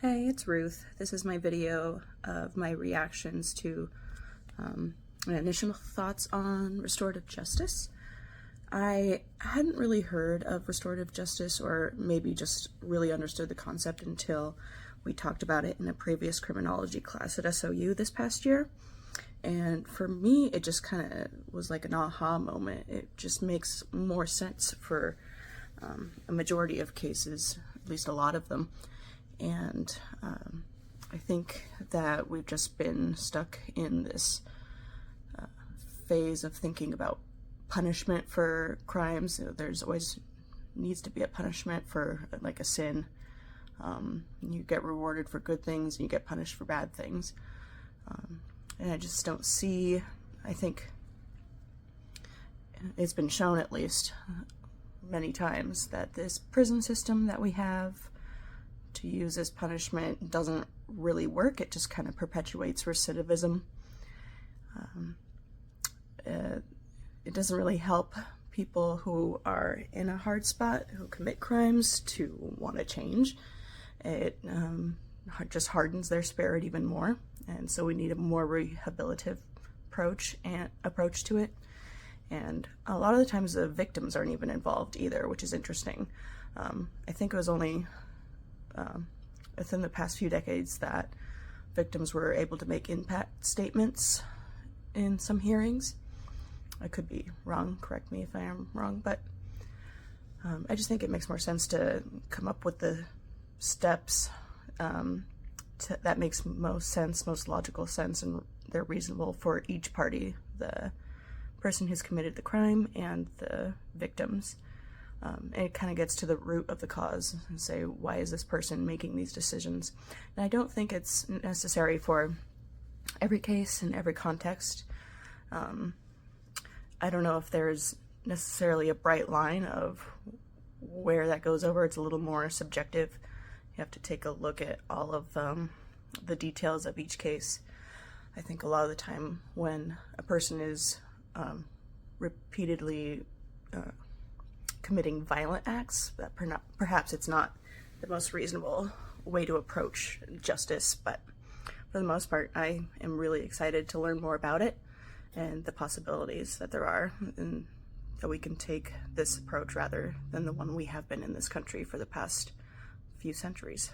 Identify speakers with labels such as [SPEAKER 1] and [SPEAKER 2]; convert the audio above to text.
[SPEAKER 1] Hey, it's Ruth. This is my video of my reactions to my initial thoughts on restorative justice. I hadn't really heard of restorative justice, or maybe just really understood the concept until we talked about it in a previous criminology class at SOU this past year. And for me, it just kind of was like an aha moment. It just makes more sense for a majority of cases, at least a lot of them. And I think that we've just been stuck in this phase of thinking about punishment for crimes. There's always needs to be a punishment for like a sin. You get rewarded for good things and you get punished for bad things. And I just don't see, I think it's been shown at least many times that this prison system that we have to use as punishment doesn't really work. It just kind of perpetuates recidivism. It doesn't really help people who are in a hard spot, who commit crimes, to want to change. It just hardens their spirit even more, and so we need a more rehabilitative approach to it. And a lot of the times the victims aren't even involved either, which is interesting. I think it was only within the past few decades that victims were able to make impact statements in some hearings. I could be wrong, correct me if I am wrong, but I just think it makes more sense to come up with the steps that makes most sense, most logical sense, and they're reasonable for each party, the person who's committed the crime and the victims. And it kind of gets to the root of the cause and say, why is this person making these decisions? And I don't think it's necessary for every case in every context. I don't know if there's necessarily a bright line of where that goes over. It's a little more subjective. You have to take a look at all of the details of each case. I think a lot of the time when a person is repeatedly committing violent acts, that perhaps it's not the most reasonable way to approach justice, but for the most part, I am really excited to learn more about it and the possibilities that there are, and that we can take this approach rather than the one we have been in this country for the past few centuries.